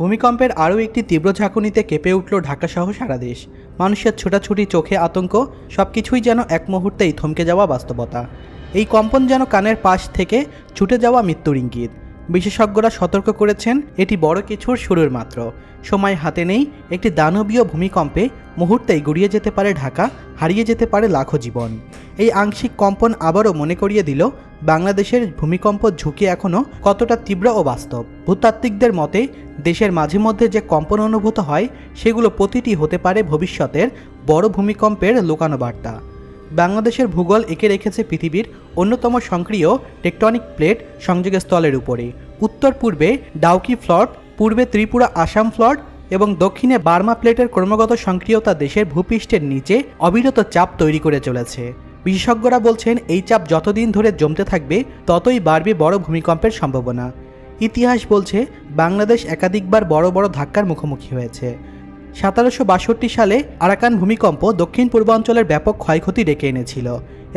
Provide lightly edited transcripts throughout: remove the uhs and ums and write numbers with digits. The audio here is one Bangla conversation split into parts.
ভূমিকম্পের আরও একটি তীব্র ঝাঁকুনিতে কেঁপে উঠল ঢাকাসহ সারা দেশ। মানুষের ছোটাছুটি, চোখে আতঙ্ক, সবকিছুই যেন এক মুহূর্তেই থমকে যাওয়া বাস্তবতা। এই কম্পন যেন কানের পাশ থেকে ছুটে যাওয়া মৃত্যুর ইঙ্গিত। বিশেষজ্ঞরা সতর্ক করেছেন, এটি বড় কিছুর শুরুর মাত্র। সময় হাতে নেই। একটি দানবীয় ভূমিকম্পে মুহূর্তেই গুড়িয়ে যেতে পারে ঢাকা, হারিয়ে যেতে পারে লাখো জীবন। এই আংশিক কম্পন আবারও মনে করিয়ে দিল বাংলাদেশের ভূমিকম্প ঝুঁকি এখনও কতটা তীব্র ও বাস্তব। ভূতাত্ত্বিকদের মতে দেশের মাঝে মধ্যে যে কম্পন অনুভূত হয় সেগুলো প্রতিটি হতে পারে ভবিষ্যতের বড় ভূমিকম্পের লুকানো বার্তা। বাংলাদেশের ভূগোল এঁকে রেখেছে পৃথিবীর অন্যতম সক্রিয় টেকটনিক প্লেট সংযোগের স্থলের উপরে। উত্তর পূর্বে ডাউকি ফ্লট, পূর্বে ত্রিপুরা আসাম ফ্লট এবং দক্ষিণে বার্মা প্লেটের ক্রমাগত সক্রিয়তা দেশের ভূপৃষ্ঠের নিচে অবিরত চাপ তৈরি করে চলেছে। বিশেষজ্ঞরা বলছেন, এই চাপ যতদিন ধরে জমতে থাকবে ততই বাড়বে বড় ভূমিকম্পের সম্ভাবনা। ইতিহাস বলছে, বাংলাদেশ একাধিকবার বড় বড় ধাক্কার মুখোমুখি হয়েছে। 1762 সালে আরাকান ভূমিকম্প দক্ষিণ পূর্বাঞ্চলের ব্যাপক ক্ষয়ক্ষতি ডেকে এনেছিল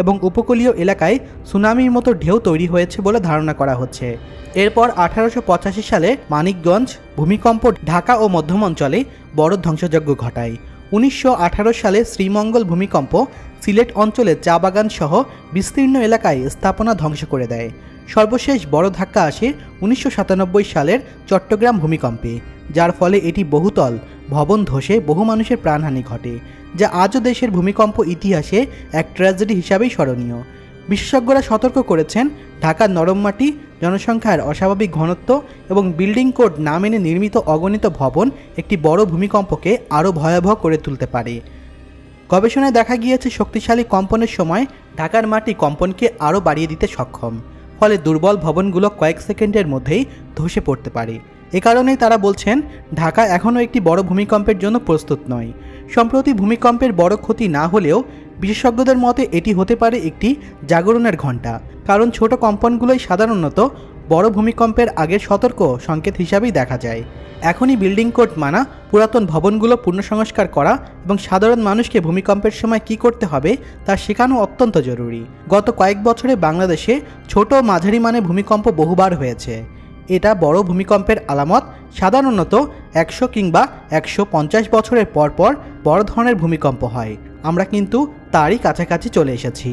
এবং উপকূলীয় এলাকায় সুনামির মতো ঢেউ তৈরি হয়েছে বলে ধারণা করা হচ্ছে। এরপর 1885 সালে মানিকগঞ্জ ভূমিকম্প ঢাকা ও মধ্যম অঞ্চলে বড় ধ্বংসযজ্ঞ ঘটায়। 1918 সালে শ্রীমঙ্গল ভূমিকম্প সিলেট অঞ্চলে চা বাগান সহ বিস্তীর্ণ এলাকায় স্থাপনা ধ্বংস করে দেয়। সর্বশেষ বড় ধাক্কা আসে 1997 সালের চট্টগ্রাম ভূমিকম্পে, যার ফলে এটি বহুতল ভবন ধসে বহু মানুষের প্রাণহানি ঘটে, যা আজও দেশের ভূমিকম্প ইতিহাসে এক ট্র্যাজেডি হিসাবেই স্মরণীয়। বিশেষজ্ঞরা সতর্ক করেছেন, ঢাকার নরম মাটি, জনসংখ্যার অস্বাভাবিক ঘনত্ব এবং বিল্ডিং কোড না মেনে নির্মিত অগণিত ভবন একটি বড় ভূমিকম্পকে আরও ভয়াবহ করে তুলতে পারে। গবেষণায় দেখা গিয়েছে, শক্তিশালী কম্পনের সময় ঢাকার মাটি কম্পনকে আরও বাড়িয়ে দিতে সক্ষম, ফলে দুর্বল ভবনগুলো কয়েক সেকেন্ডের মধ্যেই ধসে পড়তে পারে। এ কারণেই তারা বলছেন, ঢাকা এখনও একটি বড় ভূমিকম্পের জন্য প্রস্তুত নয়। সম্প্রতি ভূমিকম্পের বড় ক্ষতি না হলেও বিশেষজ্ঞদের মতে এটি হতে পারে একটি জাগরণের ঘণ্টা, কারণ ছোট কম্পনগুলোই সাধারণত বড় ভূমিকম্পের আগের সতর্ক সংকেত হিসাবেই দেখা যায়। এখনই বিল্ডিং কোড মানা, পুরাতন ভবনগুলো পুনঃসংস্কার করা এবং সাধারণ মানুষকে ভূমিকম্পের সময় কী করতে হবে তা শেখানো অত্যন্ত জরুরি। গত কয়েক বছরে বাংলাদেশে ছোট ও মাঝারি মানের ভূমিকম্প বহুবার হয়েছে। এটা বড় ভূমিকম্পের আলামত। সাধারণত 100 কিংবা 150 বছরের পর পর বড় ধরনের ভূমিকম্প হয়। আমরা কিন্তু তারই কাছাকাছি চলে এসেছি।